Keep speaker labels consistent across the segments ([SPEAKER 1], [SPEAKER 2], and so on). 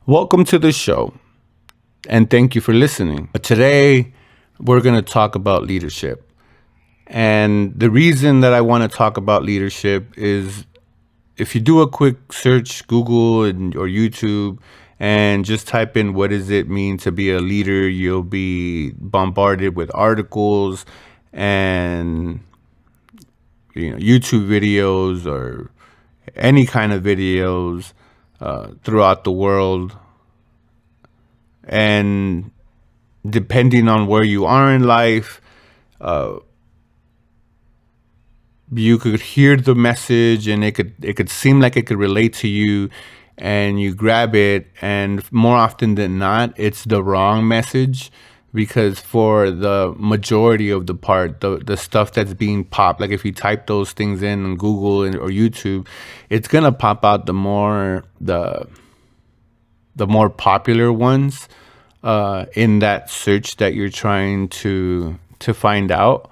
[SPEAKER 1] Welcome to the show, and thank you for listening. Today, we're going to talk about leadership. And the reason that I want to talk about leadership is if you do a quick search, Google or YouTube, and just type in what does it mean to be a leader, you'll be bombarded with articles and YouTube videos or any kind of videos throughout the world. And depending on where you are in life, you could hear the message and it could seem like it could relate to you, and you grab it, and more often than not it's the wrong message, because for the majority of the part, the stuff that's being popped, like if you type those things in on Google or YouTube, it's gonna pop out the more popular ones in that search that you're trying to find out.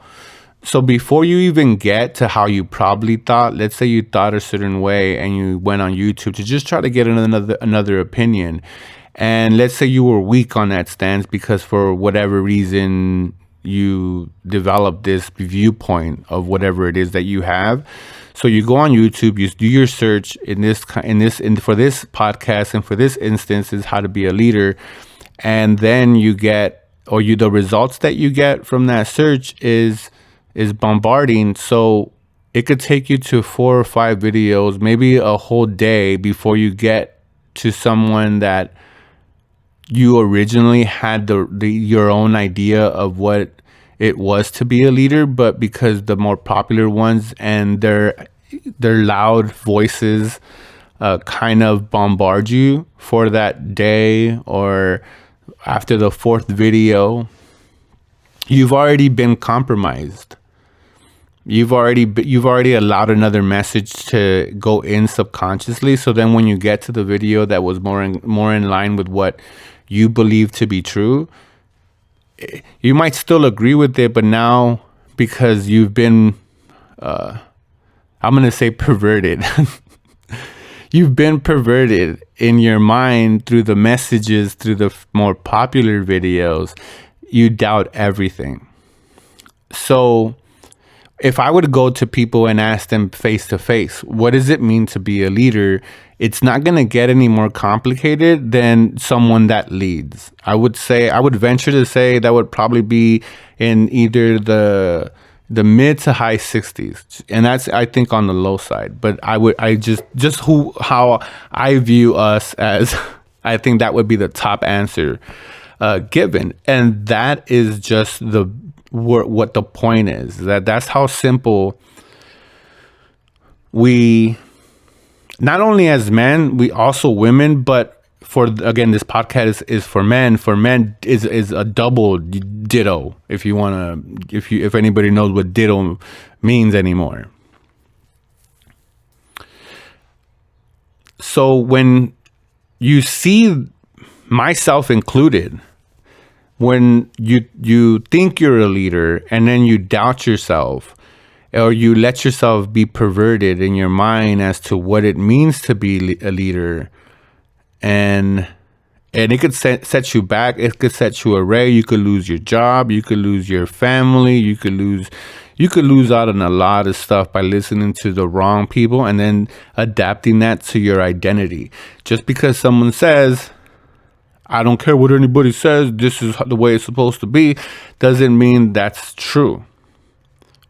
[SPEAKER 1] So before you even get to how you probably thought, let's say you thought a certain way and you went on YouTube to just try to get another opinion. And let's say you were weak on that stance because for whatever reason you developed this viewpoint of whatever it is that you have. So you go on YouTube, you do your search for this podcast, and for this instance is how to be a leader. And then the results that you get from that search is bombarding. So it could take you to 4 or 5 videos, maybe a whole day before you get to someone that you originally had your own idea of what it was to be a leader, but because the more popular ones and their loud voices kind of bombard you for that day, or after the 4th video, you've already been compromised. You've already allowed another message to go in subconsciously. So then when you get to the video that was more in line with what you believe to be true, you might still agree with it, but now because you've been, I'm going to say perverted. You've been perverted in your mind through the messages, through the more popular videos. You doubt everything. So if I would go to people and ask them face to face, what does it mean to be a leader? It's not going to get any more complicated than someone that leads. I would venture to say that would probably be in either the mid to high 60s, and that's, I think, on the low side. But how I view us as, I think that would be the top answer given, and that is just what the point is. That's how simple we, not only as men, we also women, but this podcast is for men. For men is a double ditto. If anybody knows what ditto means anymore. So when you see, myself included, when you think you're a leader and then you doubt yourself, or you let yourself be perverted in your mind as to what it means to be a leader, and it could set you back. It could set you array. You could lose your job. You could lose your family. You could lose out on a lot of stuff by listening to the wrong people and then adapting that to your identity. Just because someone says, I don't care what anybody says, this is the way it's supposed to be, doesn't mean that's true,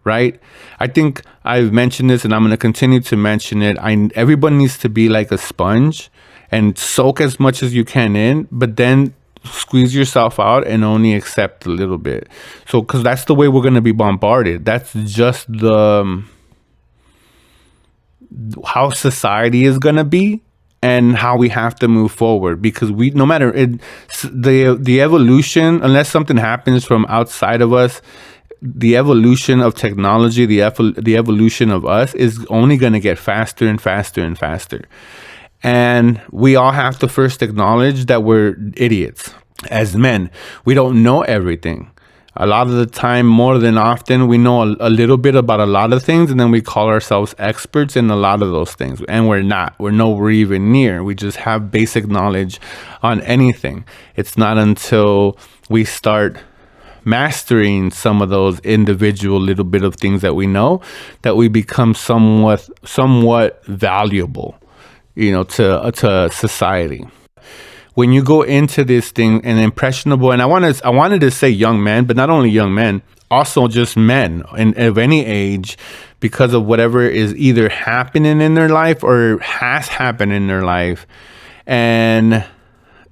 [SPEAKER 1] right? I think I've mentioned this, and I'm going to continue to mention it. Everybody needs to be like a sponge and soak as much as you can in, but then squeeze yourself out and only accept a little bit. So, because that's the way we're going to be bombarded. That's just how society is going to be, and how we have to move forward, because no matter the evolution, unless something happens from outside of us, the evolution of technology, the evolution of us is only going to get faster and faster and faster. And we all have to first acknowledge that we're idiots as men. We don't know everything. A lot of the time, more than often, we know a little bit about a lot of things, and then we call ourselves experts in a lot of those things. And we're not. We're nowhere even near. We just have basic knowledge on anything. It's not until we start mastering some of those individual little bit of things that we know that we become somewhat valuable, to society. When you go into this thing and impressionable, and I wanted to say young men, but not only young men, also just men of any age, because of whatever is either happening in their life or has happened in their life. And,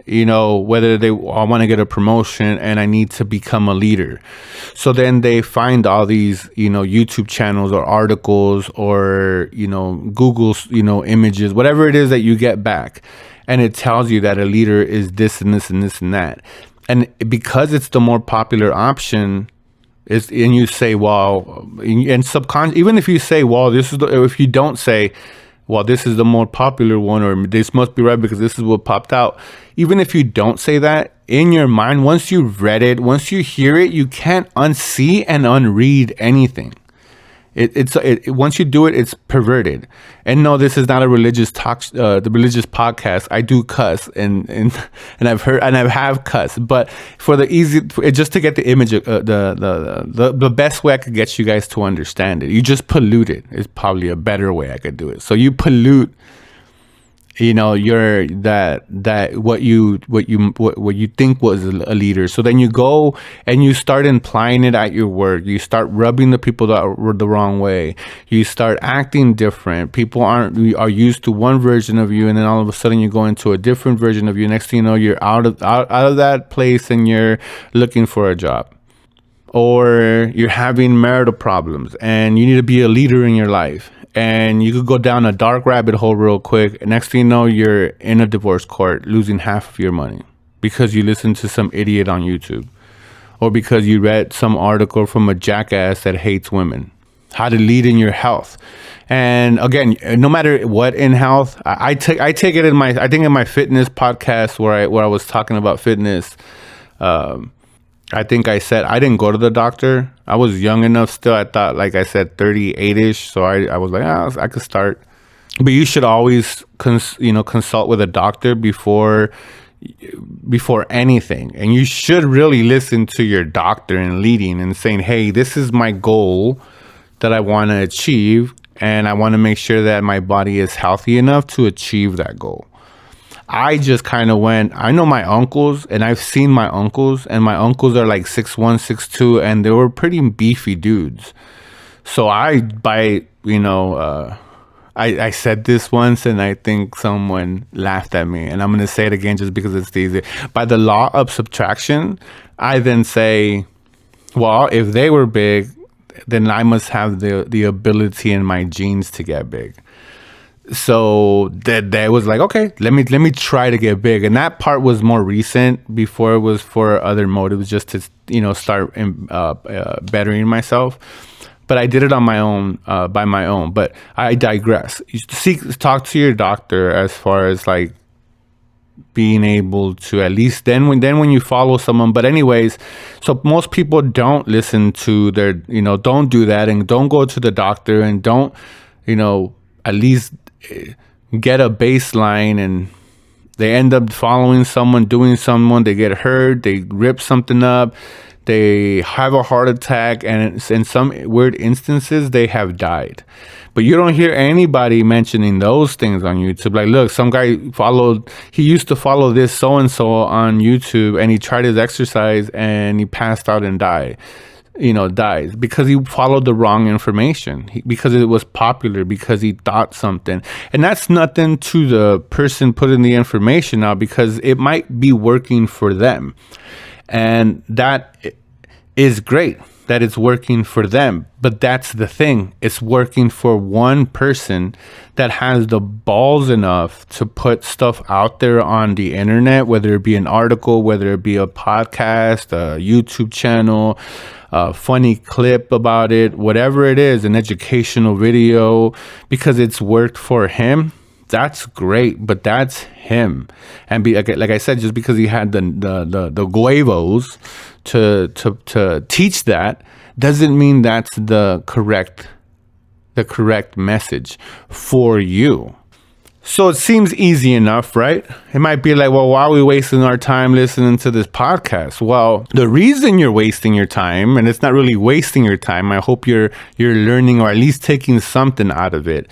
[SPEAKER 1] whether I want to get a promotion and I need to become a leader. So then they find all these, YouTube channels or articles or, Google's, images, whatever it is that you get back. And it tells you that a leader is this and this and this and that. And because it's the more popular option, and you say, well, and subconscious, even if you say, well, if you don't say, well, this is the more popular one, or this must be right because this is what popped out. Even if you don't say that, in your mind, once you've read it, once you hear it, you can't unsee and unread anything. Once you do it, it's perverted. And no, this is not a religious talk, the religious podcast. I do cuss and I've heard and I have cussed, but for the just to get the image, the best way I could get you guys to understand it, you just pollute it. Is probably a better way I could do it. So you pollute, your what you think was a leader. So then you go and you start implying it at your work. You start rubbing the people that were the wrong way. You start acting different. People are used to one version of you, and then all of a sudden you go into a different version of you. Next thing you know, you're out of that place and you're looking for a job. Or you're having marital problems and you need to be a leader in your life. And you could go down a dark rabbit hole real quick. Next thing you know, you're in a divorce court losing half of your money because you listened to some idiot on YouTube, or because you read some article from a jackass that hates women. How to lead in your health. And again, no matter what in health, I take it in my fitness podcast where I was talking about fitness. I think I said I didn't go to the doctor. I was young enough still. I thought, like I said, 38-ish. So I was like, I could start. But you should always consult with a doctor before anything. And you should really listen to your doctor and leading and saying, hey, this is my goal that I want to achieve. And I want to make sure that my body is healthy enough to achieve that goal. I just kind of I know my uncles, and I've seen my uncles, and my uncles are like 6'1", 6'2", and they were pretty beefy dudes. So I said this once, and I think someone laughed at me, and I'm going to say it again just because it's easy. By the law of subtraction, I then say, well, if they were big, then I must have the ability in my genes to get big. So that was like, okay, let me try to get big. And that part was more recent. Before it was for other motives, just to start bettering myself. But I did it on my own, by my own. But I digress. Talk to your doctor as far as like being able to at least then when you follow someone. But anyways, so most people don't listen to their don't do that, and don't go to the doctor, and don't at least get a baseline, and they end up following someone, doing someone, they get hurt, they rip something up, they have a heart attack, and in some weird instances they have died. But you don't hear anybody mentioning those things on YouTube. Like, look, some guy he used to follow this so-and-so on YouTube, and he tried his exercise and he passed out and dies because he followed the wrong information, because it was popular, because he thought something. And that's nothing to the person putting the information out, because it might be working for them. And that is great that it's working for them. But that's the thing. It's working for one person that has the balls enough to put stuff out there on the internet, whether it be an article, whether it be a podcast, a YouTube channel, a funny clip about it, whatever it is, an educational video, because it's worked for him. That's great, but that's him. And like I said, just because he had the huevos to teach that doesn't mean that's the correct message for you. So it seems easy enough, right? It might be like, well, why are we wasting our time listening to this podcast? Well, the reason you're wasting your time, and it's not really wasting your time, I hope you're learning or at least taking something out of it.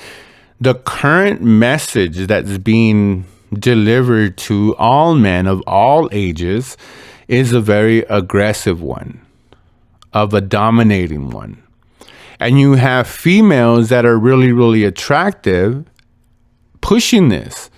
[SPEAKER 1] The current message that's being delivered to all men of all ages is a very aggressive one, of a dominating one. And you have females that are really, really attractive pushing this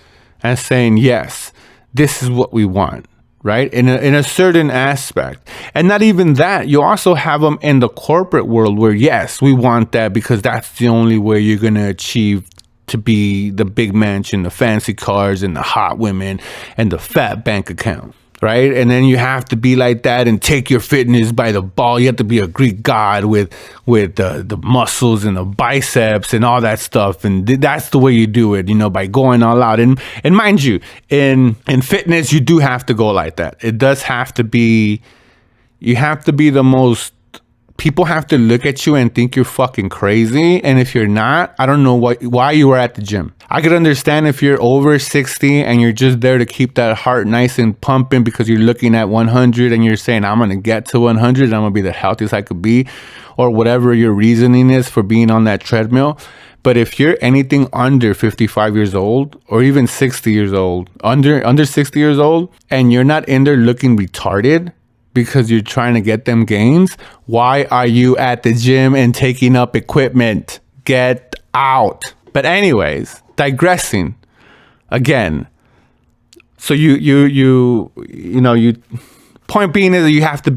[SPEAKER 1] and saying, yes, this is what we want, right? In a certain aspect. And not even that, you also have them in the corporate world where, yes, we want that because that's the only way you're going to achieve to be the big mansion, the fancy cars, and the hot women, and the fat bank account, right? And then you have to be like that and take your fitness by the ball. You have to be a Greek god with the muscles and the biceps and all that stuff. And that's the way you do it, by going all out. And mind you, in fitness, you do have to go like that. It does have to be, you have to be the most, people have to look at you and think you're fucking crazy. And if you're not, I don't know why you were at the gym. I could understand if you're over 60 and you're just there to keep that heart nice and pumping because you're looking at 100 and you're saying, I'm going to get to 100 and I'm going to be the healthiest I could be, or whatever your reasoning is for being on that treadmill. But if you're anything under 55 years old or even 60 years old, under 60 years old, and you're not in there looking retarded, because you're trying to get them gains, why are you at the gym and taking up equipment? Get out. But anyways, digressing again. So you point being is that you have to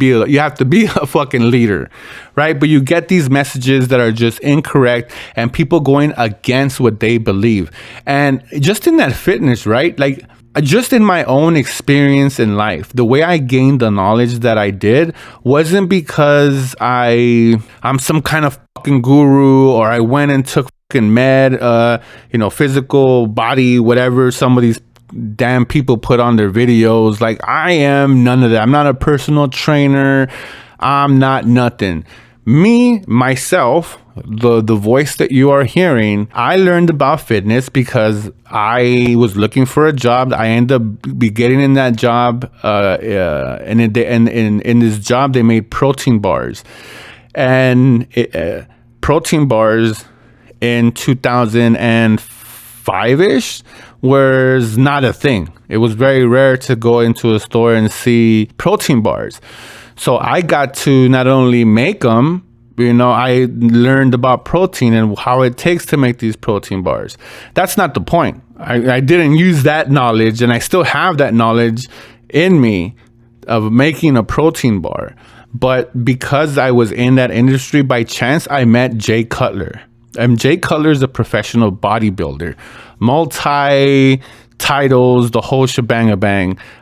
[SPEAKER 1] be a fucking leader, right? But you get these messages that are just incorrect and people going against what they believe. And just in that fitness, right? Like, just in my own experience in life, the way I gained the knowledge that I did wasn't because I'm some kind of fucking guru, or I went and took fucking med, physical body, whatever some of these damn people put on their videos. Like, I am none of that. I'm not a personal trainer. I'm not nothing. Me, myself, the voice that you are hearing, I learned about fitness because I was looking for a job. I ended up getting in that job, and in this job they made protein bars, and protein bars in 2005-ish was not a thing. It was very rare to go into a store and see protein bars. So I got to not only make them, I learned about protein and how it takes to make these protein bars. That's not the point. I didn't use that knowledge, and I still have that knowledge in me of making a protein bar. But because I was in that industry, by chance, I met Jay Cutler. And Jay Cutler is a professional bodybuilder, multi-titles, the whole shebang.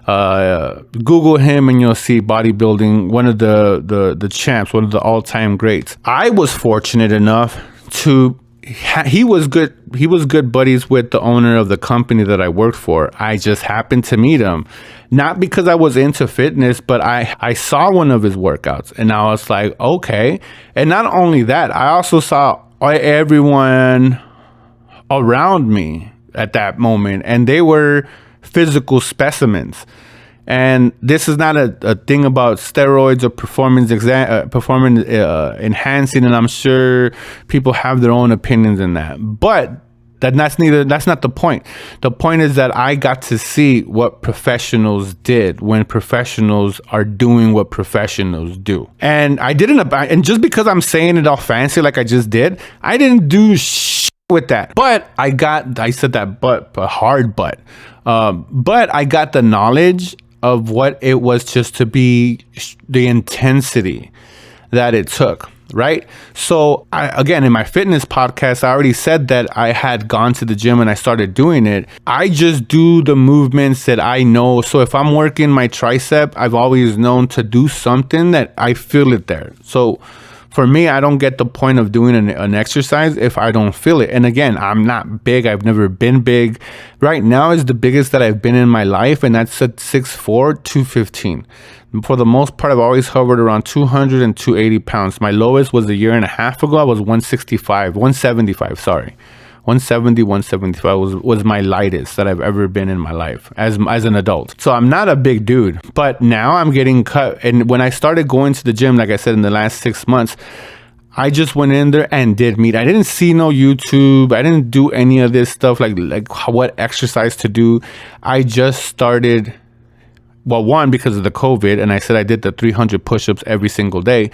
[SPEAKER 1] Google him and you'll see bodybuilding, one of the champs, one of the all-time greats. I was fortunate enough to, he was good buddies with the owner of the company that I worked for. I just happened to meet him, not because I was into fitness, but I saw one of his workouts and I was like, okay. And not only that, I also saw everyone around me at that moment, and they were physical specimens. And this is not a thing about steroids or performance enhancing, and I'm sure people have their own opinions in that. But that's not the point. The point is that I got to see what professionals did when professionals are doing what professionals do. And I didn't, and just because I'm saying it all fancy like I just did, I didn't do shit with that. But I said that but a hard but I got the knowledge of what it was just to be the intensity that it took. Right. So again, in my fitness podcast, I already said that I had gone to the gym and I started doing it. I just do the movements that I know. So if I'm working my tricep, I've always known to do something that I feel it there. So For me, I don't get the point of doing an exercise if I don't feel it. And again, I'm not big. I've never been big. Right now is the biggest that I've been in my life, and that's at 6'4", 215. For the most part, I've always hovered around 200 and 280 pounds. My lowest was a year and a half ago. I was 175, sorry. 170, 175 was my lightest that I've ever been in my life as an adult. So I'm not a big dude, but now I'm getting cut. And when I started going to the gym, like I said, in the last 6 months, I just went in there and did meat. I didn't see no YouTube. I didn't do any of this stuff like what exercise to do. I just started. Well, one, because of the COVID, and I said I did the 300 push-ups every single day.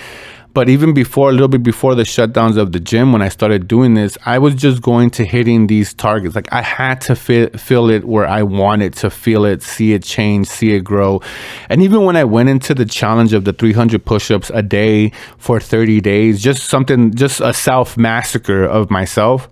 [SPEAKER 1] But even before, a little bit before the shutdowns of the gym, when I started doing this, I was just going to hitting these targets. Like I had to feel it where I wanted to feel it, see it change, see it grow. And even when I went into the challenge of the 300 push-ups a day for 30 days, just a self-massacre of myself,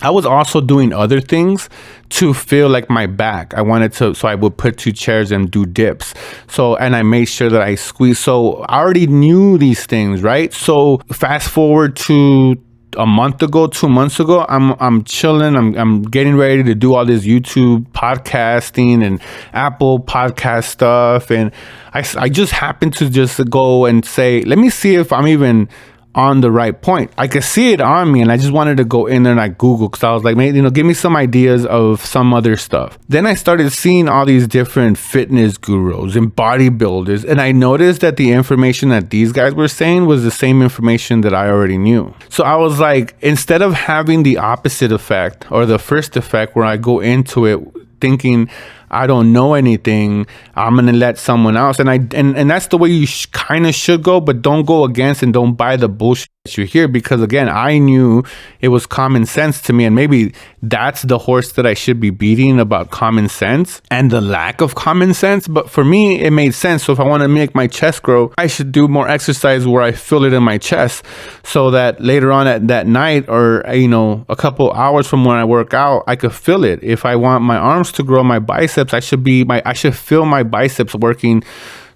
[SPEAKER 1] I was also doing other things to feel like my back. I wanted to, so I would put 2 chairs and do dips. So, and I made sure that I squeezed. So I already knew these things, right? So fast forward to a month ago, 2 months ago, I'm chilling. I'm getting ready to do all this YouTube podcasting and Apple podcast stuff. And I just happened to just go and say, let me see if I'm even on the right point. I could see it on me, and I just wanted to go in there and I Google, because I was like, maybe, give me some ideas of some other stuff. Then I started seeing all these different fitness gurus and bodybuilders, and I noticed that the information that these guys were saying was the same information that I already knew. So I was like, instead of having the opposite effect or the first effect where I go into it thinking I don't know anything, I'm gonna let someone else, and that's the way you kind of should go, but don't go against and don't buy the bullshit that you hear, because again, I knew it was common sense to me, and maybe that's the horse that I should be beating about common sense and the lack of common sense. But for me, it made sense. So if I want to make my chest grow, I should do more exercise where I feel it in my chest, so that later on at that night, or a couple hours from when I work out, I could feel it. If I want my arms to grow, my biceps, I should feel my biceps working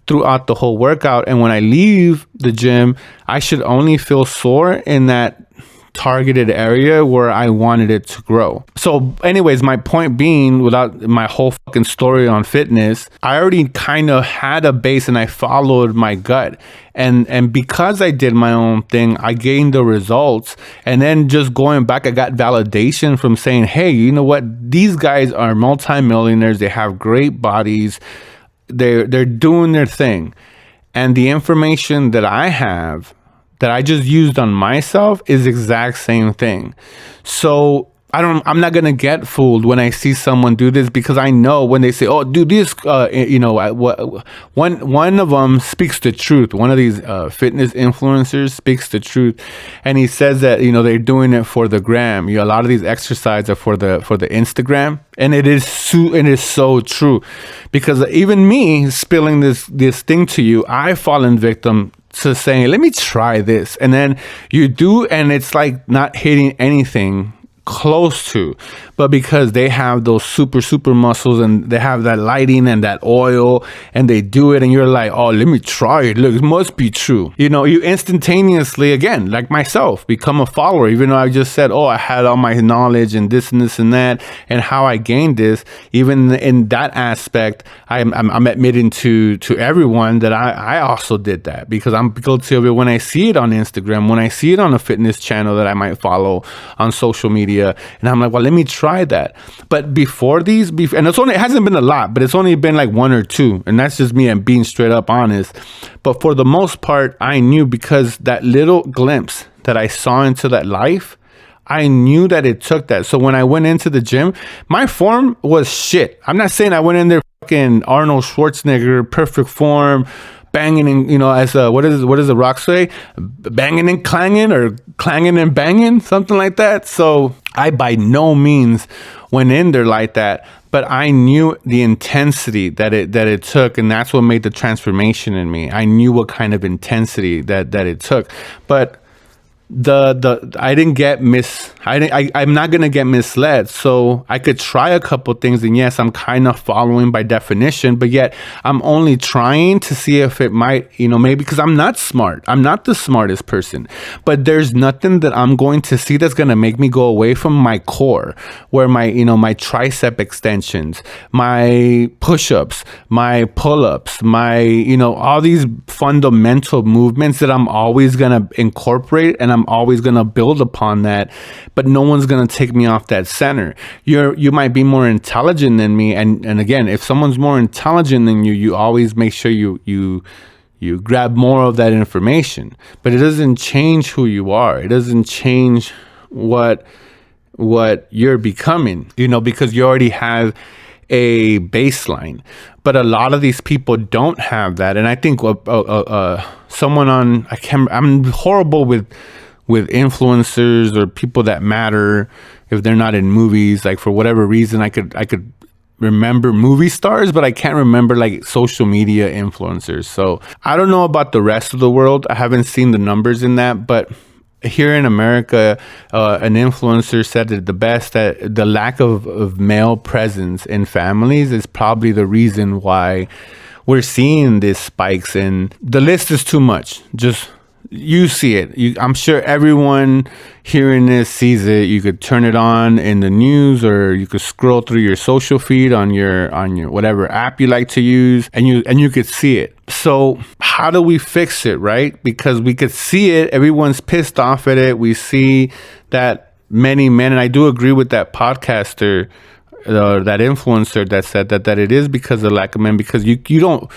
[SPEAKER 1] throughout the whole workout. And when I leave the gym, I should only feel sore in that targeted area where I wanted it to grow. So anyways, my point being, without my whole fucking story on fitness, I already kind of had a base and I followed my gut. And because I did my own thing, I gained the results. And then just going back, I got validation from saying, hey, you know what? These guys are multimillionaires. They have great bodies. They're doing their thing. And the information that I have that I just used on myself is exact same thing. So I'm not going to get fooled when I see someone do this, because I know when they say, oh, do this, one of them speaks the truth. One of these fitness influencers speaks the truth. And he says that, they're doing it for the gram. A lot of these exercises are for the Instagram. And it is so true, because even me spilling this thing to you, I fallen victim to saying, let me try this. And then you do, and it's like not hitting anything close to, but because they have those super muscles and they have that lighting and that oil and they do it, and you're like, oh, let me try it, look, it must be true. You instantaneously, again, like myself, become a follower, even though I just said, oh, I had all my knowledge and this and this and that and how I gained this. Even in that aspect, I'm admitting to everyone that I also did that, because I'm guilty of it when I see it on Instagram, when I see it on a fitness channel that I might follow on social media. And I'm like, well, let me try that. But before these, and it hasn't been a lot, but it's only been like 1 or 2. And that's just me and being straight up honest. But for the most part, I knew, because that little glimpse that I saw into that life, I knew that it took that. So when I went into the gym, my form was shit. I'm not saying I went in there fucking Arnold Schwarzenegger, perfect form, banging and, as what does the Rock say? Banging and clanging, or clanging and banging, something like that. So I by no means went in there like that, but I knew the intensity that it took, and that's what made the transformation in me. I knew what kind of intensity that it took. But the I didn't get I'm not gonna get misled. So I could try a couple things, and yes, I'm kind of following by definition, but yet I'm only trying to see if it might, maybe because I'm not smart. I'm not the smartest person, but there's nothing that I'm going to see that's gonna make me go away from my core, where my tricep extensions, my push-ups, my pull-ups, my all these fundamental movements that I'm always gonna incorporate, and I'm always gonna build upon that, but no one's gonna take me off that center. You might be more intelligent than me, and again, if someone's more intelligent than you always make sure you grab more of that information, but it doesn't change who you are. It doesn't change what you're becoming, because you already have a baseline. But a lot of these people don't have that, and I think someone on I'm horrible with influencers or people that matter if they're not in movies. Like, for whatever reason, I could remember movie stars, but I can't remember like social media influencers. So I don't know about the rest of the world. I haven't seen the numbers in that, but here in America, an influencer said it the best, that the lack of male presence in families is probably the reason why we're seeing these spikes. And the list is too much. Just, you see it. I'm sure everyone hearing this sees it. You could turn it on in the news, or you could scroll through your social feed on your whatever app you like to use, and you could see it. So how do we fix it, right? Because we could see it. Everyone's pissed off at it. We see that many men, and I do agree with that podcaster, that influencer that said that it is because of lack of men, because you don't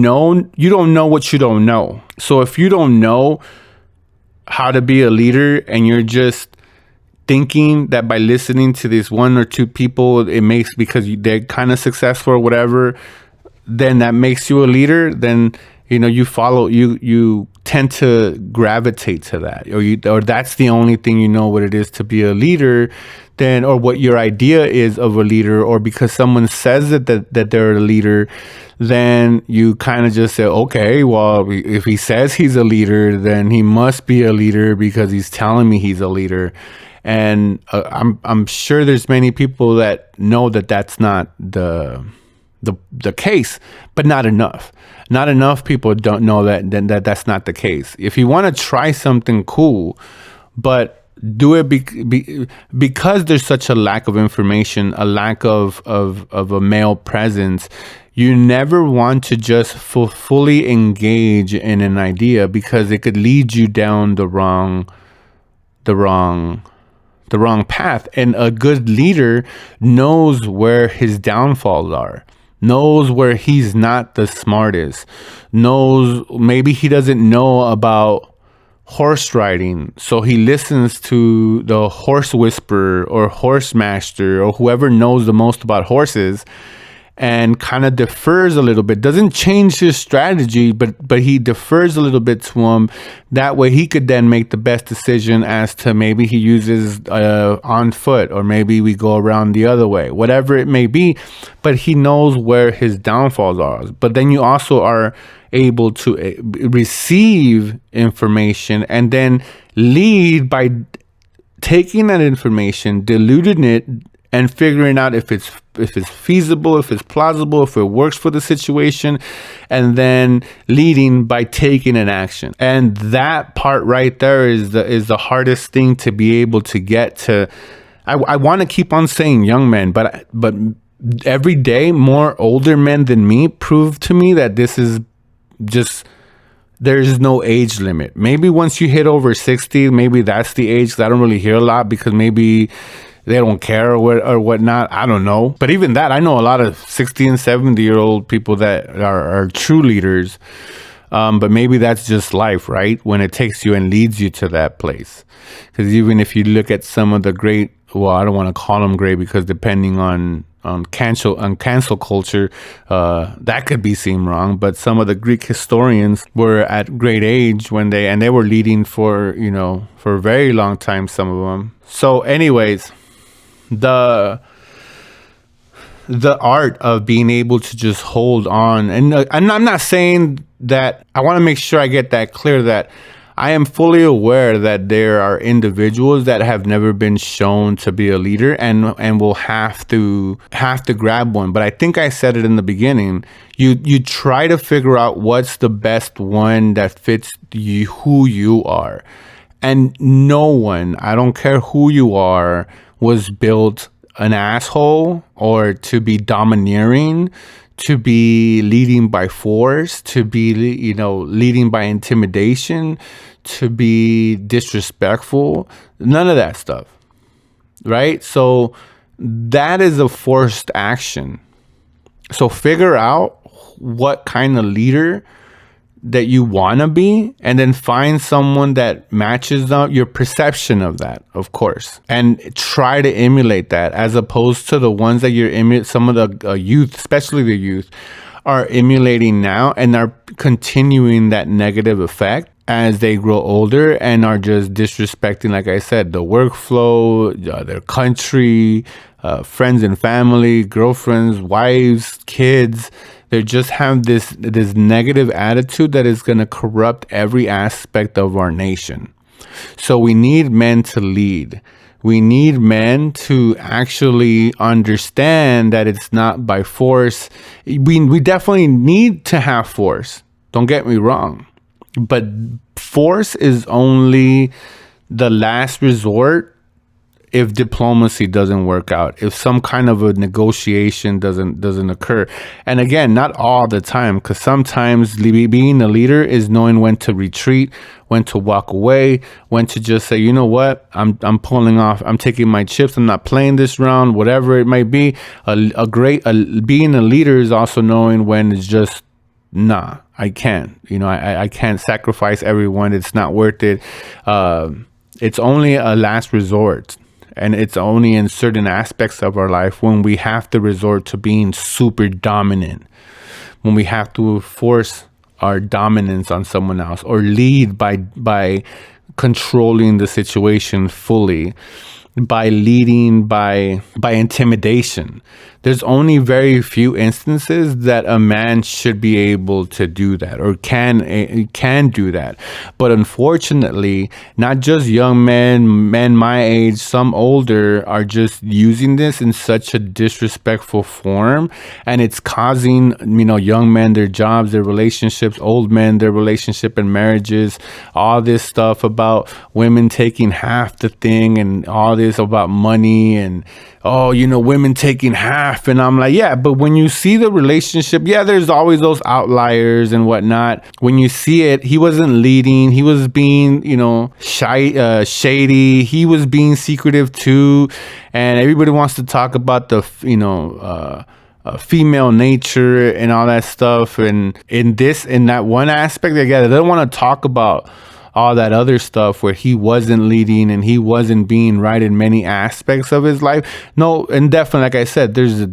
[SPEAKER 1] know what you don't know. So if you don't know how to be a leader, and you're just thinking that by listening to this one or two people, it makes, because they're kind of successful or whatever, then that makes you a leader, then you tend to gravitate to that, or that's the only thing what it is to be a leader, then, or what your idea is of a leader, or because someone says that they're a leader, then you kind of just say, okay, well, if he says he's a leader, then he must be a leader because he's telling me he's a leader. And I'm sure there's many people that know that that's not the case, but not enough. Not enough people don't know that that's not the case. If you want to try something cool, but do it because there's such a lack of information, a lack of a male presence. You never want to just fully engage in an idea, because it could lead you down the wrong path. And a good leader knows where his downfalls are, knows where he's not the smartest, knows maybe he doesn't know about horse riding, so he listens to the horse whisperer or horse master or whoever knows the most about horses, and kind of defers a little bit. Doesn't change his strategy, but he defers a little bit to him. That way he could then make the best decision as to maybe he uses on foot, or maybe we go around the other way, whatever it may be. But he knows where his downfalls are. But then you also are able to receive information and then lead by taking that information, diluting it, and figuring out if it's feasible, if it's plausible, if it works for the situation, and then leading by taking an action. And that part right there is the hardest thing to be able to get to. I want to keep on saying young men, but every day more older men than me prove to me that this is just, there's no age limit. Maybe once you hit over 60, maybe that's the age. 'Cause I don't really hear a lot, because maybe they don't care or whatnot. I don't know. But even that, I know a lot of 60 and 70-year-old people that are true leaders. But maybe that's just life, right? When it takes you and leads you to that place. Because even if you look at some of the great, well, I don't want to call them great, because depending on cancel culture, that could be seen wrong. But some of the Greek historians were at great age when they were leading for a very long time, some of them. So anyways, the art of being able to just hold on, and I'm not saying that, I want to make sure I get that clear, that I am fully aware that there are individuals that have never been shown to be a leader and will have to grab one. But I think I said it in the beginning. You try to figure out what's the best one that fits you, who you are. And no one, I don't care who you are, was built an asshole or to be domineering, to be leading by force, to be, leading by intimidation, to be disrespectful. None of that stuff. Right? So that is a forced action. So figure out what kind of leader that you want to be, and then find someone that matches up your perception of that, of course, and try to emulate that, as opposed to the ones that you're emulating. Some of the youth, especially the youth, are emulating now and are continuing that negative effect as they grow older and are just disrespecting, like I said, the workflow, their country, friends and family, girlfriends, wives, kids. They just have this negative attitude that is going to corrupt every aspect of our nation. So we need men to lead. We need men to actually understand that it's not by force. We definitely need to have force. Don't get me wrong. But force is only the last resort if diplomacy doesn't work out, if some kind of a negotiation doesn't occur. And again, not all the time, because sometimes being a leader is knowing when to retreat, when to walk away, when to just say, you know what, I'm pulling off, I'm taking my chips, I'm not playing this round, whatever it might be. Being a leader is also knowing when it's just, nah, I can't. I can't sacrifice everyone. It's not worth it. It's only a last resort. And it's only in certain aspects of our life when we have to resort to being super dominant, when we have to force our dominance on someone else, or lead by controlling the situation fully, by leading by intimidation. There's only very few instances that a man should be able to do that, or can do that. But unfortunately, not just young men my age, some older, are just using this in such a disrespectful form, and it's causing, young men, their jobs, their relationships, old men, their relationship and marriages, all this stuff about women taking half the thing, and all this about money, and women taking half. And I'm like, yeah, but when you see the relationship, yeah, there's always those outliers and whatnot. When you see it, he wasn't leading. He was being, shady. He was being secretive too. And everybody wants to talk about the, female nature and all that stuff. And in that one aspect, they don't want to talk about all that other stuff where he wasn't leading and he wasn't being right in many aspects of his life. No, and definitely, like I said, there's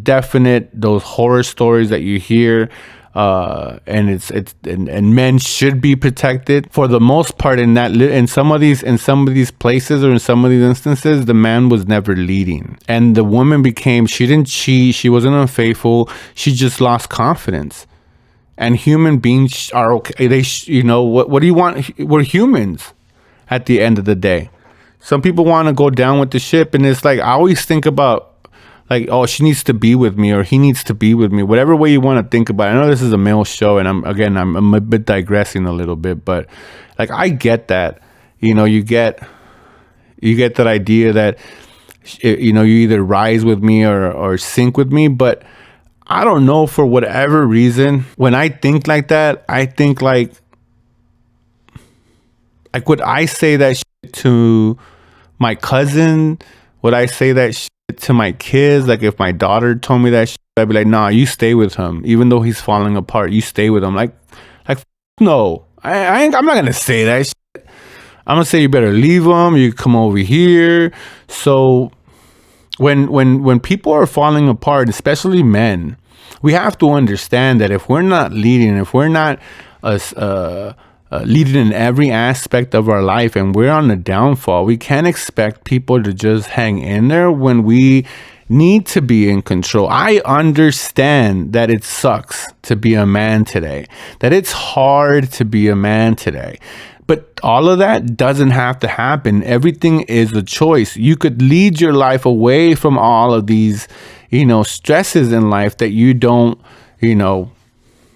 [SPEAKER 1] those horror stories that you hear, and men should be protected for the most part. In some of these places, or in some of these instances, the man was never leading, and the woman she didn't cheat, she wasn't unfaithful, she just lost confidence. And human beings are okay. What do you want? We're humans at the end of the day. Some people want to go down with the ship. And it's like, I always think about, like, oh, she needs to be with me, or he needs to be with me, whatever way you want to think about it. I know this is a male show, and I'm a bit digressing a little bit, but like, I get that, you get that idea that, you either rise with me or sink with me. But I don't know, for whatever reason, when I think like that, I think like would I say that shit to my cousin? Would I say that shit to my kids? Like, if my daughter told me that shit, I'd be like, nah, you stay with him. Even though he's falling apart, you stay with him. Like no, I'm not going to say that shit. I'm going to say, you better leave him. You come over here. So when people are falling apart, especially men, we have to understand that if we're not leading, if we're not leading in every aspect of our life, and we're on the downfall, we can't expect people to just hang in there when we need to be in control. I understand that it sucks to be a man today, that it's hard to be a man today. But all of that doesn't have to happen. Everything is a choice. You could lead your life away from all of these, stresses in life that you don't,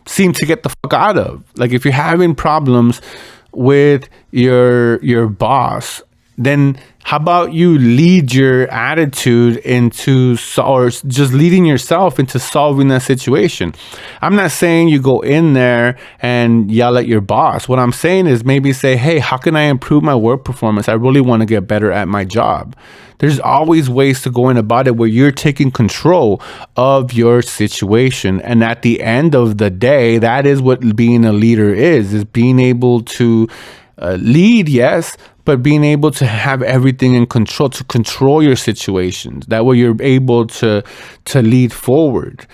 [SPEAKER 1] seem to get the fuck out of. Like if you're having problems with your boss, then how about you lead your attitude into, or just leading yourself into solving that situation? I'm not saying you go in there and yell at your boss. What I'm saying is maybe say, hey, how can I improve my work performance? I really want to get better at my job. There's always ways to go in about it where you're taking control of your situation. And at the end of the day, that is what being a leader is being able to lead, yes, but being able to have everything in control, to control your situations. That way you're able to lead forward,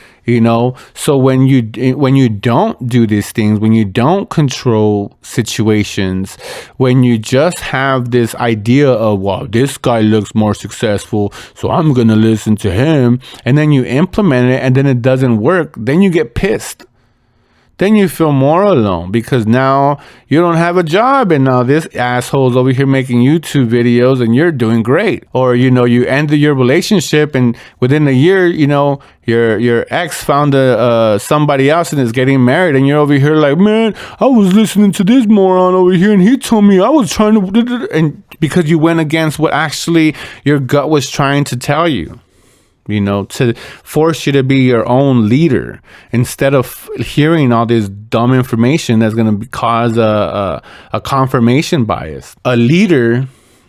[SPEAKER 1] So when you don't do these things, when you don't control situations, when you just have this idea of, wow, this guy looks more successful, so I'm going to listen to him, and then you implement it and then it doesn't work, then you get pissed. Then you feel more alone because now you don't have a job and now this asshole's over here making YouTube videos and you're doing great. Or, you ended your relationship and within a year, your ex found somebody else and is getting married and you're over here like, man, I was listening to this moron over here and he told me I was trying to, and because you went against what actually your gut was trying to tell you. To force you to be your own leader instead of hearing all this dumb information that's going to cause a confirmation bias. A leader,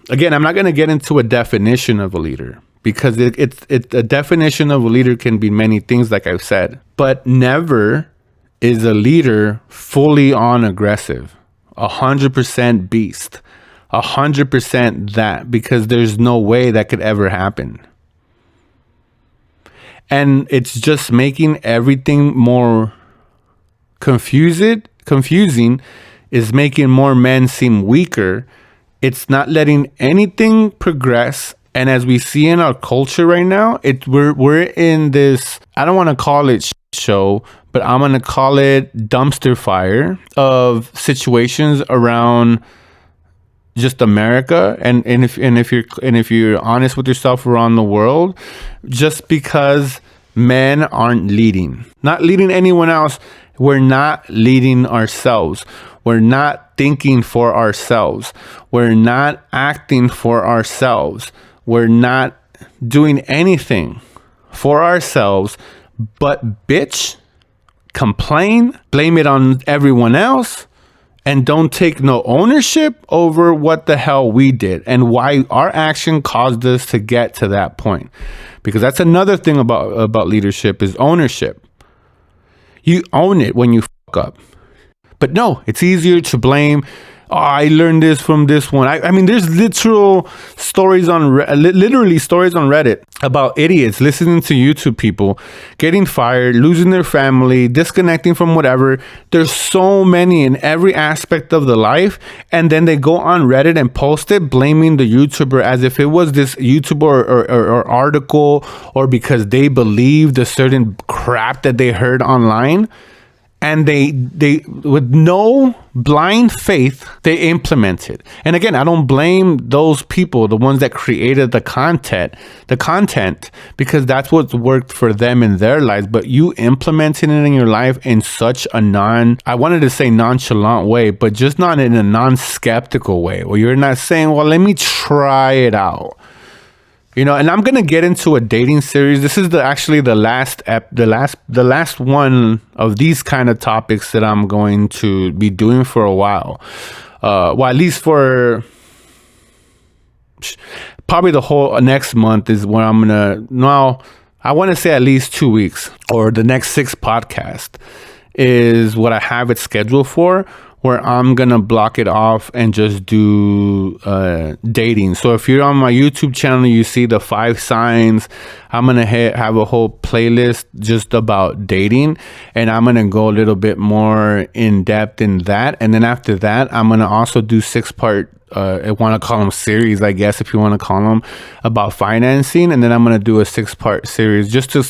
[SPEAKER 1] again, I'm not going to get into a definition of a leader because it's a definition of a leader can be many things, like I've said, but never is a leader fully on aggressive, 100% beast, 100% that, because there's no way that could ever happen. And it's just making everything more confusing, is making more men seem weaker. It's not letting anything progress. And as we see in our culture right now, we're in this, I don't want to call it show, but I'm going to call it dumpster fire of situations around just America, and if you're honest with yourself, around the world, just because men aren't not leading anyone else, we're not leading ourselves. We're not thinking for ourselves. We're not acting for ourselves. We're not doing anything for ourselves, but bitch, complain, blame it on everyone else, and don't take no ownership over what the hell we did and why our action caused us to get to that point. Because that's another thing about leadership is ownership. You own it when you fuck up. But no, it's easier to blame. Oh, I learned this from this one. I mean, there's literally stories on Reddit about idiots listening to YouTube people, getting fired, losing their family, disconnecting from whatever. There's so many in every aspect of the life. And then they go on Reddit and post it, blaming the YouTuber as if it was this YouTuber or article, or because they believed a certain crap that they heard online. And they with no blind faith, they implement it. And again, I don't blame those people, the ones that created the content, because that's what's worked for them in their lives. But you implementing it in your life in such a I wanted to say nonchalant way, but just not in a non-skeptical way, where you're not saying, well, let me try it out. And I'm going to get into a dating series. This is actually the last one of these kind of topics that I'm going to be doing for a while. Well, at least for probably the whole next month is when I'm going to, I want to say at least 2 weeks, or the next 6 podcasts is what I have it scheduled for, where I'm going to block it off and just do dating. So if you're on my YouTube channel, you see the 5 signs. I'm going to have a whole playlist just about dating. And I'm going to go a little bit more in depth in that. And then after that, I'm going to also do 6-part I want to call them series, I guess, if you want to call them, about financing. And then I'm going to do a 6-part series just to,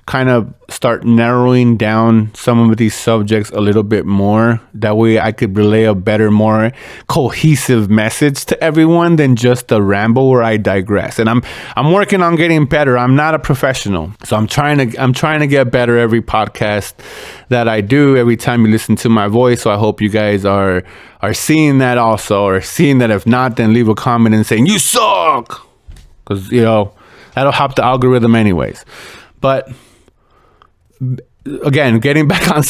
[SPEAKER 1] kind of start narrowing down some of these subjects a little bit more. That way I could relay a better, more cohesive message to everyone than just a ramble where I digress. And I'm working on getting better. I'm not a professional. So I'm trying to get better every podcast that I do, every time you listen to my voice. So I hope you guys are seeing that also, or seeing that. If not, then leave a comment and saying you suck, because that'll help the algorithm anyways. But again, getting back on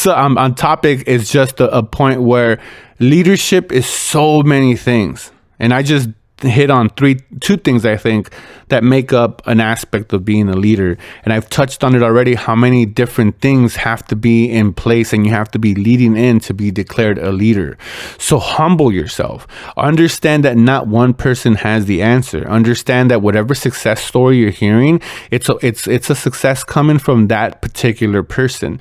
[SPEAKER 1] topic, is just a point where leadership is so many things, and I just hit on two things I think that make up an aspect of being a leader. And I've touched on it already, how many different things have to be in place and you have to be leading in to be declared a leader. So humble yourself. Understand that not one person has the answer. Understand that whatever success story you're hearing, it's a success coming from that particular person.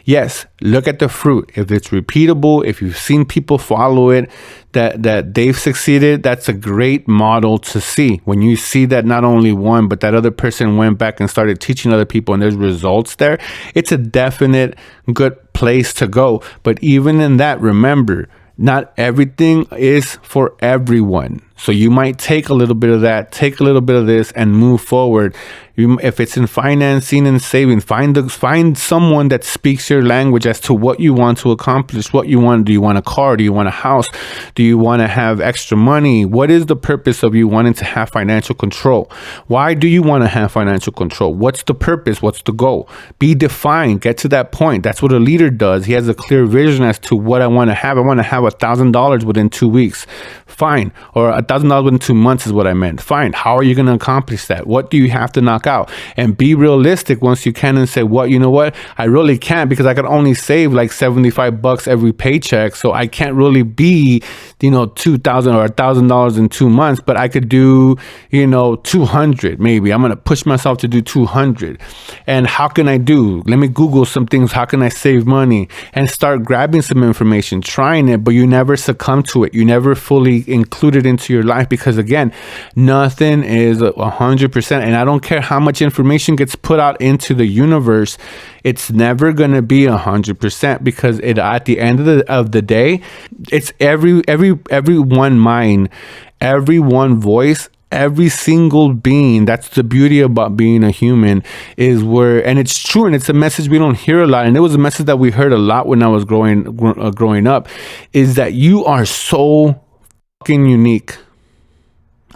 [SPEAKER 1] Yes, look at the fruit. If it's repeatable, if you've seen people follow it, that they've succeeded, that's a great model to see. When you see that not only one, but that other person went back and started teaching other people and there's results there, it's a definite good place to go. But even in that, remember, not everything is for everyone. So you might take a little bit of that, take a little bit of this, and move forward. If it's in financing and saving, find someone that speaks your language as to what you want to accomplish, what you want. Do you want a car? Do you want a house? Do you want to have extra money? What is the purpose of you wanting to have financial control? Why do you want to have financial control? What's the purpose? What's the goal? Be defined. Get to that point. That's what a leader does. He has a clear vision as to what I want to have. I want to have $1,000 within 2 weeks. Fine. Or $1,000 within 2 months is what I meant. Fine. How are you going to accomplish that? What do you have to knock out? And be realistic once you can and say, what, you know what? I really can't, because I could only save like $75 every paycheck. So I can't really be, $2,000 or $1,000 in 2 months, but I could do, 200 maybe. I'm going to push myself to do 200. And how can I do? Let me Google some things. How can I save money? And start grabbing some information, trying it, but you never succumb to it. You never fully include it into your life, because again, nothing is 100%. And I don't care how much information gets put out into the universe, it's never going to be 100%, because at the end of the day, it's every one mind, every one voice, every single being. That's the beauty about being a human, and it's true, and it's a message we don't hear a lot, and it was a message that we heard a lot when I was growing up, is that you are so fucking unique.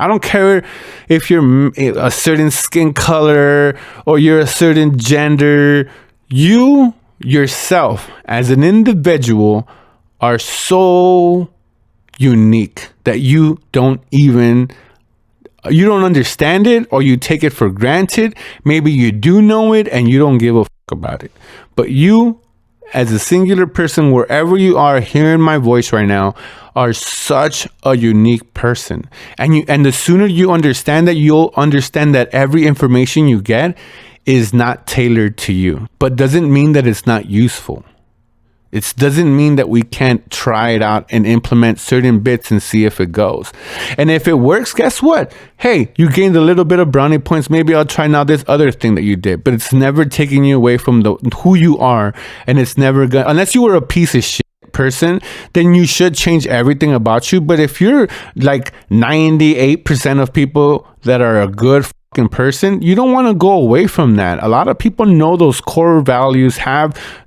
[SPEAKER 1] I don't care if you're a certain skin color or you're a certain gender. You yourself as an individual are so unique that you don't understand it, or you take it for granted. Maybe you do know it and you don't give a fuck about it. But you, as a singular person, wherever you are hearing my voice right now, are such a unique person. And the sooner you understand that, you'll understand that every information you get is not tailored to you, but doesn't mean that it's not useful. It doesn't mean that we can't try it out and implement certain bits and see if it goes. And if it works, guess what? Hey, you gained a little bit of brownie points. Maybe I'll try now this other thing that you did. But it's never taking you away from who you are. And it's never going to, unless you were a piece of shit person, then you should change everything about you. But if you're like 98% of people that are a good person, you don't want to go away from that. A lot of people know those core values,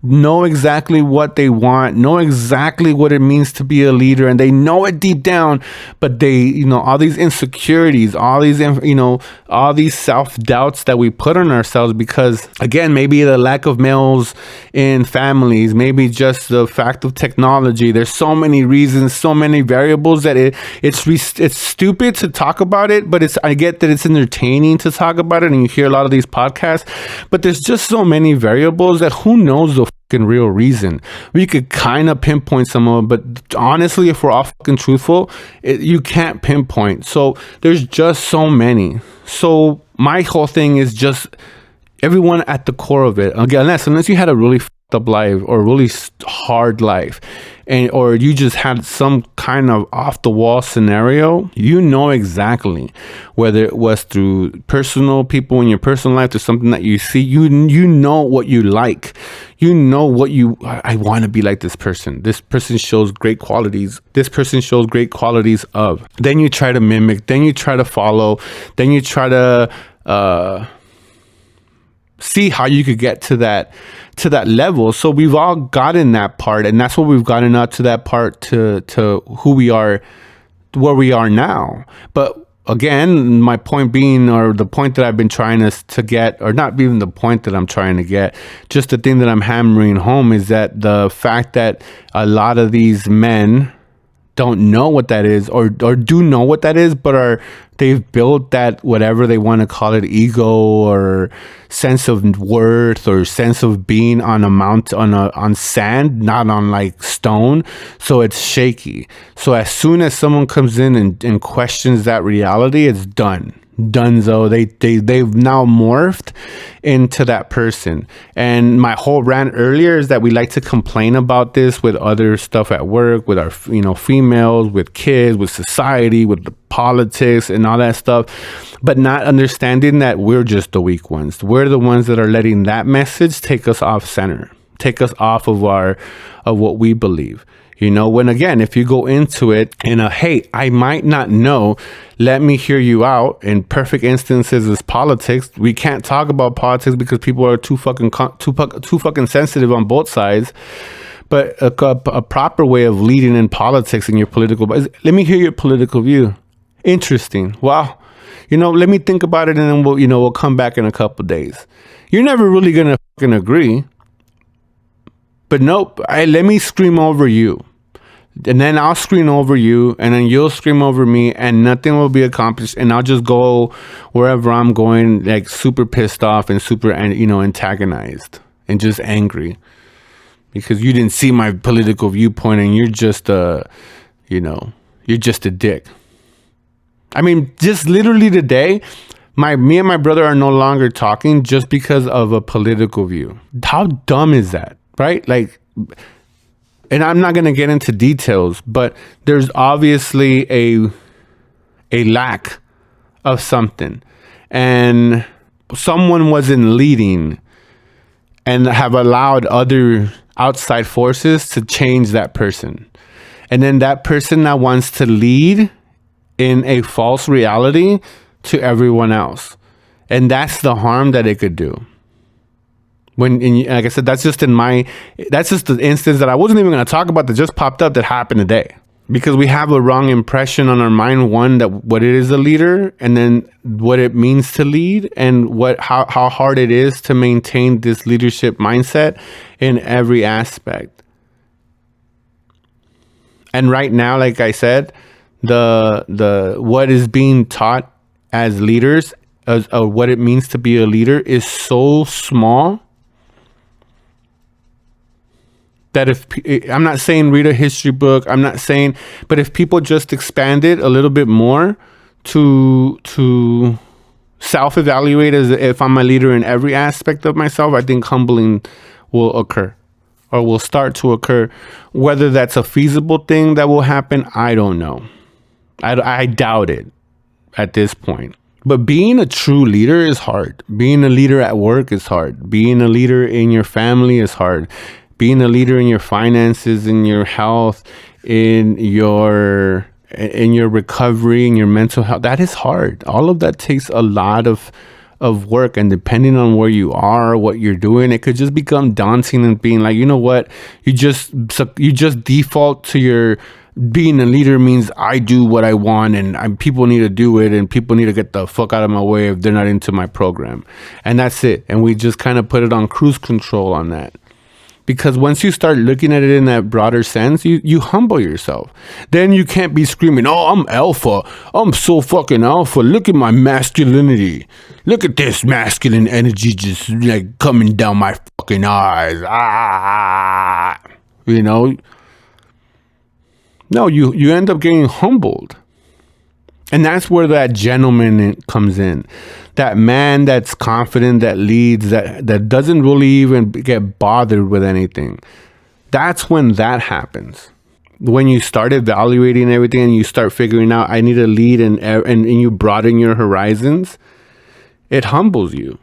[SPEAKER 1] know exactly what they want, know exactly what it means to be a leader, and they know it deep down, but they, all these insecurities, all these self-doubts that we put on ourselves, because again, maybe the lack of males in families, maybe just the fact of technology. There's so many reasons, so many variables that it's stupid to talk about it, but I get that it's entertaining to talk about it, and you hear a lot of these podcasts, but there's just so many variables that who knows the fucking real reason. We could kind of pinpoint some of them, but honestly, if we're all fucking truthful, you can't pinpoint. So there's just so many. So my whole thing is just everyone at the core of it. Again, unless you had a really fucked up life or a really hard life, or you just had some kind of off the wall scenario, you know exactly, whether it was through personal people in your personal life or something that you see, you know what you like. You know what I want to be like this person. This person shows great qualities. This person shows great qualities of. Then you try to mimic. Then you try to follow. Then you try to see how you could get to that level. So we've all gotten that part, and that's what we've gotten up to that part to who we are, where we are now. But again, my point being, or the point that I've been trying to get, or not even the point that I'm trying to get, just the thing that I'm hammering home is that the fact that a lot of these men don't know what that is, or do know what that is, but they've built that, whatever they want to call it, ego or sense of worth or sense of being on a mount, on sand, not on like stone. So it's shaky. So as soon as someone comes in and questions that reality, it's done. Dunzo. They've now morphed into that person. And my whole rant earlier is that we like to complain about this with other stuff at work, with our females, with kids, with society, with the politics and all that stuff, but not understanding that we're just the weak ones. We're the ones that are letting that message take us off center, take us off of what we believe. When again, if you go into it in hey, I might not know, let me hear you out. In perfect instances is politics. We can't talk about politics because people are too fucking sensitive on both sides. But a proper way of leading in politics in your political, let me hear your political view. Interesting. Wow. Let me think about it, and then we'll come back in a couple days. You're never really gonna fucking agree. But nope, let me scream over you. And then I'll scream over you, and then you'll scream over me, and nothing will be accomplished. And I'll just go wherever I'm going, like super pissed off and super, antagonized and just angry because you didn't see my political viewpoint, and you're just you're just a dick. I mean, just literally today, me and my brother are no longer talking just because of a political view. How dumb is that, right? Like. And I'm not going to get into details, but there's obviously a lack of something. And someone wasn't leading and have allowed other outside forces to change that person. And then that person now wants to lead in a false reality to everyone else. And that's the harm that it could do. Like I said, that's just the instance that I wasn't even going to talk about that just popped up that happened today, because we have a wrong impression on our mind. One, that what it is a leader, and then what it means to lead, and how hard it is to maintain this leadership mindset in every aspect. And right now, like I said, the what is being taught as leaders, what it means to be a leader, is so small. That if I'm not saying read a history book, I'm not saying, but if people just expand it a little bit more to self-evaluate as if I'm a leader in every aspect of myself, I think humbling will occur, or will start to occur. Whether that's a feasible thing that will happen, I don't know. I doubt it at this point. But being a true leader is hard. Being a leader at work is hard. Being a leader in your family is hard. Being a leader in your finances, in your health, in your recovery, in your mental health, that is hard. All of that takes a lot of work, and depending on where you are, what you're doing, it could just become daunting and being like, you know what, you just default to your being a leader means I do what I want, and people need to do it, and people need to get the fuck out of my way if they're not into my program, and that's it. And we just kind of put it on cruise control on that. Because once you start looking at it in that broader sense, you humble yourself. Then you can't be screaming, oh, I'm alpha. I'm so fucking alpha. Look at my masculinity. Look at this masculine energy just like coming down my fucking eyes. No, you end up getting humbled. And that's where that gentleman comes in. That man that's confident, that leads, that doesn't really even get bothered with anything. That's when that happens. when you start evaluating everything and you start figuring out, I need to lead, and you broaden your horizons, it humbles you.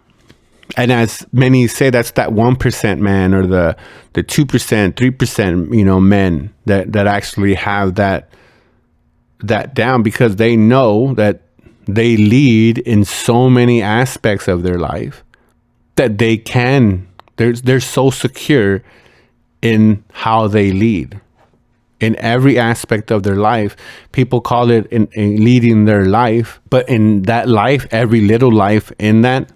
[SPEAKER 1] And as many say, that's that 1% man, or the 2%, 3%, men that actually have that down, because they know that they lead in so many aspects of their life that they're so secure in how they lead in every aspect of their life. People call it in leading their life, but in that life, every little life in that,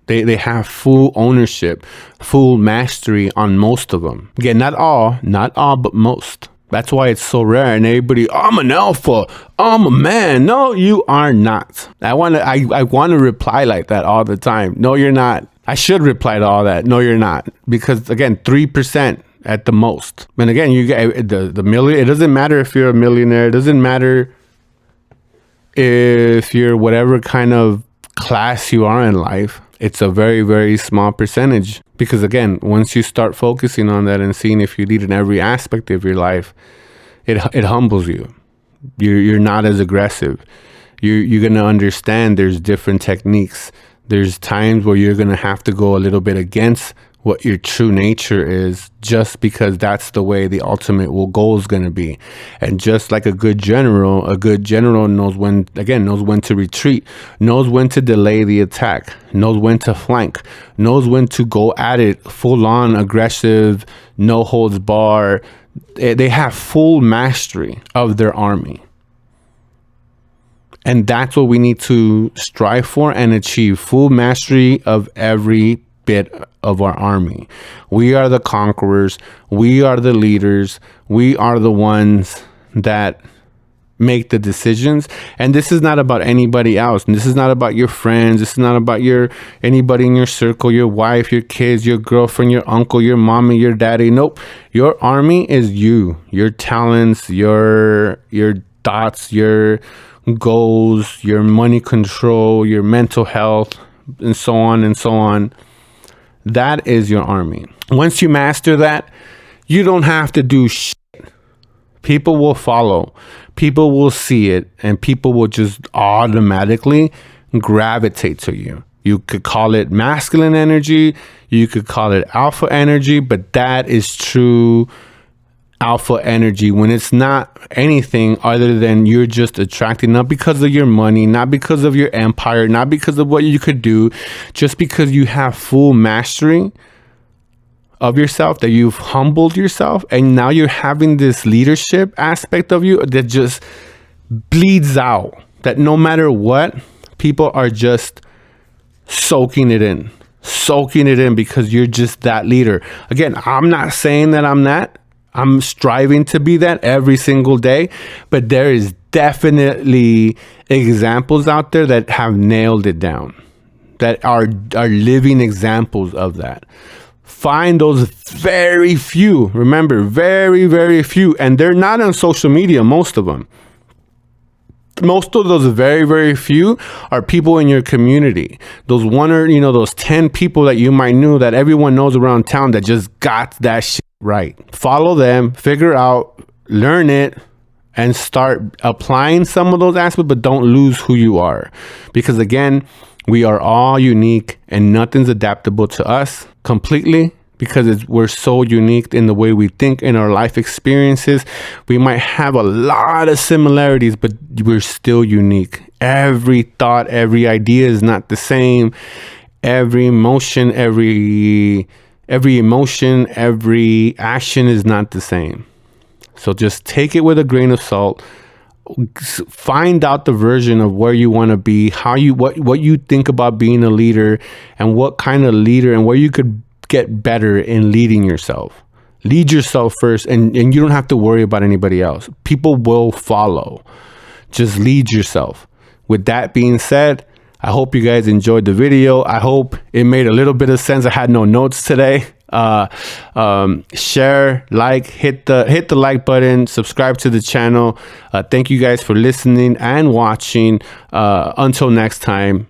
[SPEAKER 1] they have full ownership, full mastery on most of them. Again, not all, but most. That's why it's so rare. And everybody, I'm an alpha, I'm a man. No, you are not. I want to reply like that all the time. No, you're not. I should reply to all that. No, you're not. Because again, 3% at the most. And again, you get the million. It doesn't matter if you're a millionaire. It doesn't matter if you're whatever kind of class you are in life. It's a very, very small percentage. Because again, once you start focusing on that and seeing if you lead in every aspect of your life, it humbles you. You're not as aggressive. You're going to understand there's different techniques. There's times where you're going to have to go a little bit against what your true nature is, just because that's the way the ultimate goal is going to be. And just like a good general knows when to retreat, knows when to delay the attack, knows when to flank, knows when to go at it full on aggressive, no holds bar. They have full mastery of their army. And that's what we need to strive for and achieve, full mastery of every bit of our army. We are the conquerors. We are the leaders. We are the ones that make the decisions. And this is not about anybody else. And this is not about your friends. This is not about anybody in your circle, your wife, your kids, your girlfriend, your uncle, your mommy, your daddy. Nope. Your army is you, your talents, your thoughts, your goals, your money control, your mental health, and so on and so on. That is your army. Once you master that, you don't have to do shit. People will follow. People will see it, and people will just automatically gravitate to you. You could call it masculine energy. You could call it alpha energy, but that is true alpha energy when it's not anything other than you're just attracting, not because of your money, not because of your empire, not because of what you could do, just because you have full mastery of yourself, that you've humbled yourself, and now you're having this leadership aspect of you that just bleeds out, that no matter what, people are just soaking it in because you're just that leader. Again, I'm not saying that I'm that. I'm striving to be that every single day, but there is definitely examples out there that have nailed it down, that are living examples of that. Find those very few, remember, very, very few, and they're not on social media, most of them. Most of those very, very few are people in your community. Those one or, those 10 people that you might know that everyone knows around town that just got that shit right. Follow them, figure out, learn it, and start applying some of those aspects, but don't lose who you are. Because again, we are all unique and nothing's adaptable to us completely, because we're so unique in the way we think, in our life experiences. We might have a lot of similarities, but we're still unique. Every thought, every idea is not the same. Every emotion, every action is not the same. So just take it with a grain of salt. Find out the version of where you want to be, what you think about being a leader, and what kind of leader, and where you could get better in leading yourself. Lead yourself first, and you don't have to worry about anybody else. People will follow. Just lead yourself. With that being said, I hope you guys enjoyed the video. I hope it made a little bit of sense. I had no notes today. Share, like, hit the like button, subscribe to the channel. Thank you guys for listening and watching. Until next time,